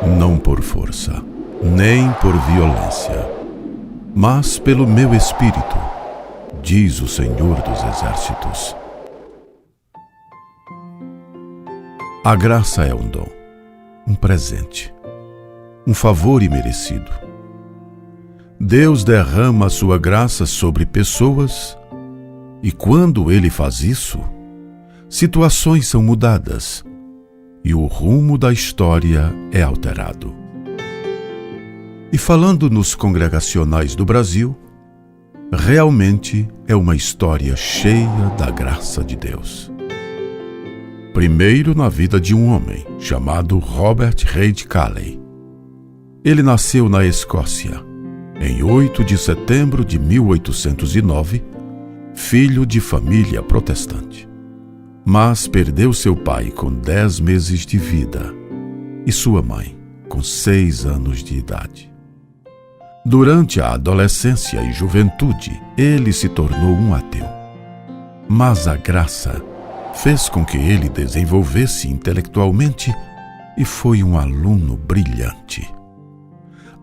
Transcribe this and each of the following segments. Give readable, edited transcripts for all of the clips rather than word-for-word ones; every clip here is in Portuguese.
não por força, nem por violência, mas pelo meu Espírito, diz o Senhor dos Exércitos. A graça é um dom, um presente, um favor imerecido. Deus derrama a sua graça sobre pessoas e quando Ele faz isso, situações são mudadas e o rumo da história é alterado. E falando nos congregacionais do Brasil, realmente é uma história cheia da graça de Deus. Primeiro na vida de um homem chamado Robert Reid Calley. Ele nasceu na Escócia, em 8 de setembro de 1809, filho de família protestante. Mas perdeu seu pai com 10 meses de vida e sua mãe com 6 anos de idade. Durante a adolescência e juventude, ele se tornou um ateu. Mas a graça fez com que ele desenvolvesse intelectualmente e foi um aluno brilhante.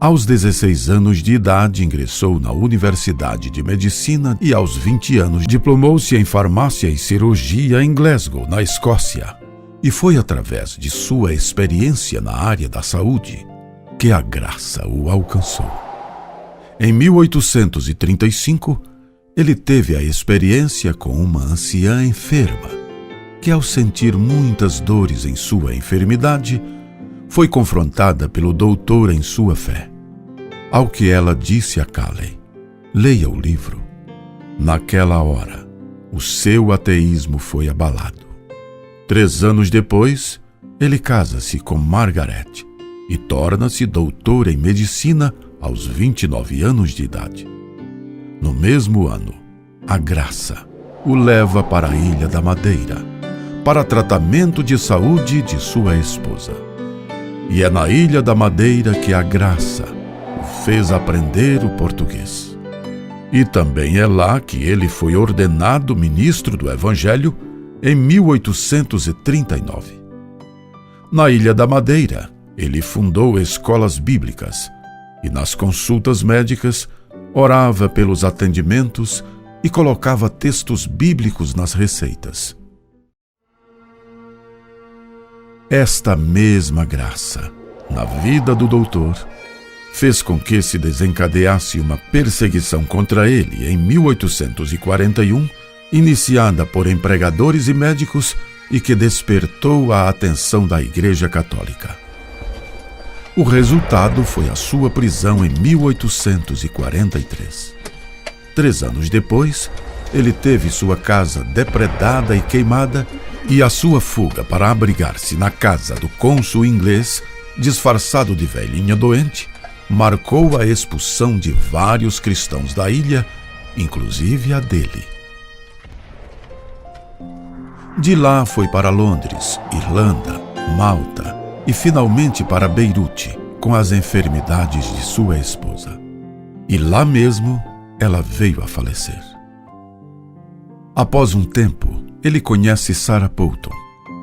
Aos 16 anos de idade, ingressou na Universidade de Medicina e aos 20 anos diplomou-se em farmácia e cirurgia em Glasgow, na Escócia. E foi através de sua experiência na área da saúde que a graça o alcançou. Em 1835, ele teve a experiência com uma anciã enferma, que ao sentir muitas dores em sua enfermidade, foi confrontada pelo doutor em sua fé. Ao que ela disse a Calley: leia o livro. Naquela hora, o seu ateísmo foi abalado. 3 anos depois, ele casa-se com Margaret e torna-se doutor em medicina aos 29 anos de idade. No mesmo ano, a graça o leva para a Ilha da Madeira, para tratamento de saúde de sua esposa. E é na Ilha da Madeira que a graça o fez aprender o português. E também é lá que ele foi ordenado ministro do Evangelho em 1839. Na Ilha da Madeira, ele fundou escolas bíblicas e nas consultas médicas orava pelos atendimentos e colocava textos bíblicos nas receitas. Esta mesma graça, na vida do doutor, fez com que se desencadeasse uma perseguição contra ele em 1841, iniciada por empregadores e médicos e que despertou a atenção da Igreja Católica. O resultado foi a sua prisão em 1843. 3 anos depois, ele teve sua casa depredada e queimada e a sua fuga para abrigar-se na casa do cônsul inglês, disfarçado de velhinha doente, marcou a expulsão de vários cristãos da ilha, inclusive a dele. De lá foi para Londres, Irlanda, Malta e finalmente para Beirute, com as enfermidades de sua esposa. E lá mesmo ela veio a falecer. Após um tempo, ele conhece Sarah Poulton,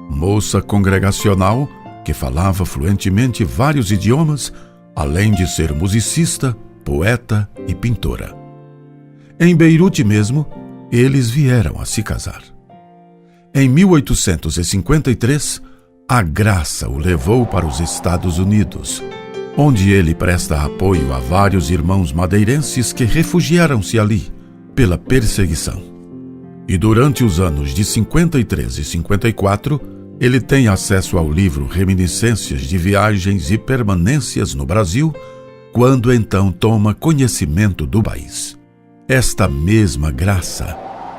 moça congregacional que falava fluentemente vários idiomas, além de ser musicista, poeta e pintora. Em Beirute mesmo, eles vieram a se casar. Em 1853, a graça o levou para os Estados Unidos, onde ele presta apoio a vários irmãos madeirenses que refugiaram-se ali pela perseguição. E durante os anos de 53 e 54, ele tem acesso ao livro Reminiscências de Viagens e Permanências no Brasil, quando então toma conhecimento do país. Esta mesma graça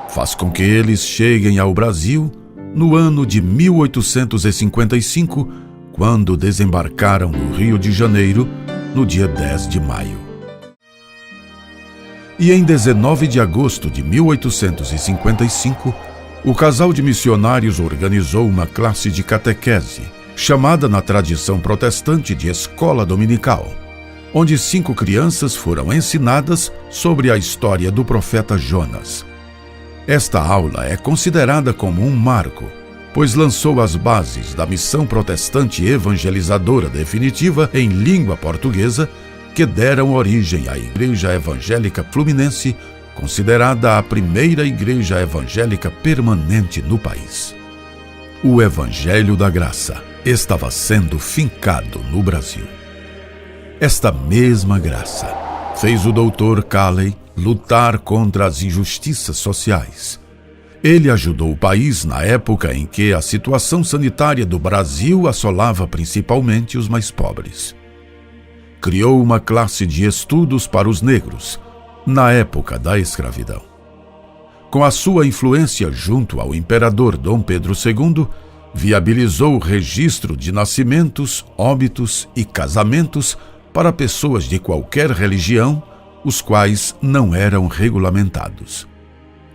faz com que eles cheguem ao Brasil no ano de 1855, quando desembarcaram no Rio de Janeiro, no dia 10 de maio. E em 19 de agosto de 1855, o casal de missionários organizou uma classe de catequese, chamada na tradição protestante de escola dominical, onde 5 crianças foram ensinadas sobre a história do profeta Jonas. Esta aula é considerada como um marco, pois lançou as bases da missão protestante evangelizadora definitiva em língua portuguesa, que deram origem à Igreja Evangélica Fluminense, considerada a primeira igreja evangélica permanente no país. O Evangelho da Graça estava sendo fincado no Brasil. Esta mesma graça fez o Dr. Calley lutar contra as injustiças sociais. Ele ajudou o país na época em que a situação sanitária do Brasil assolava principalmente os mais pobres. Criou uma classe de estudos para os negros, na época da escravidão. Com a sua influência junto ao imperador Dom Pedro II, viabilizou o registro de nascimentos, óbitos e casamentos para pessoas de qualquer religião, os quais não eram regulamentados.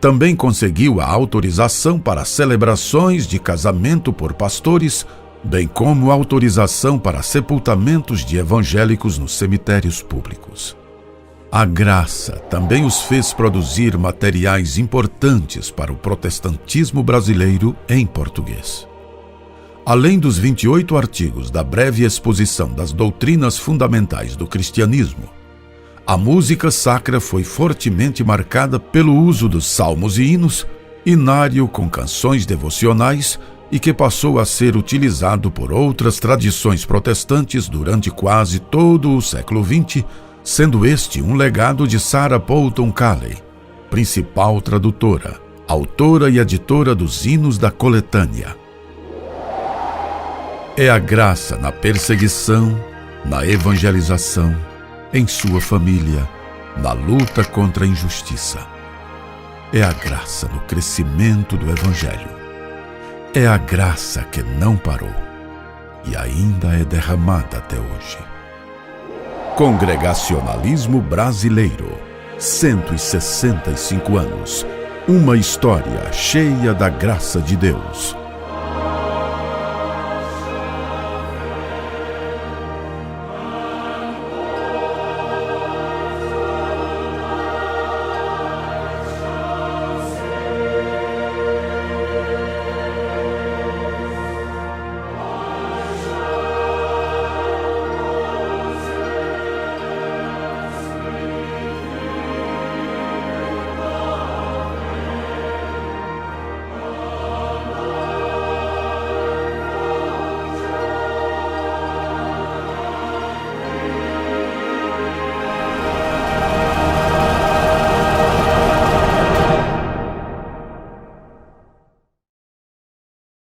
Também conseguiu a autorização para celebrações de casamento por pastores, bem como autorização para sepultamentos de evangélicos nos cemitérios públicos. A graça também os fez produzir materiais importantes para o protestantismo brasileiro em português. Além dos 28 artigos da breve exposição das doutrinas fundamentais do cristianismo, a música sacra foi fortemente marcada pelo uso dos salmos e hinos, inário com canções devocionais e que passou a ser utilizado por outras tradições protestantes durante quase todo o século XX, sendo este um legado de Sarah Poulton Calley, principal tradutora, autora e editora dos hinos da coletânea. É a graça na perseguição, na evangelização, em sua família, na luta contra a injustiça. É a graça no crescimento do Evangelho. É a graça que não parou e ainda é derramada até hoje. Congregacionalismo brasileiro, 165 anos, uma história cheia da graça de Deus.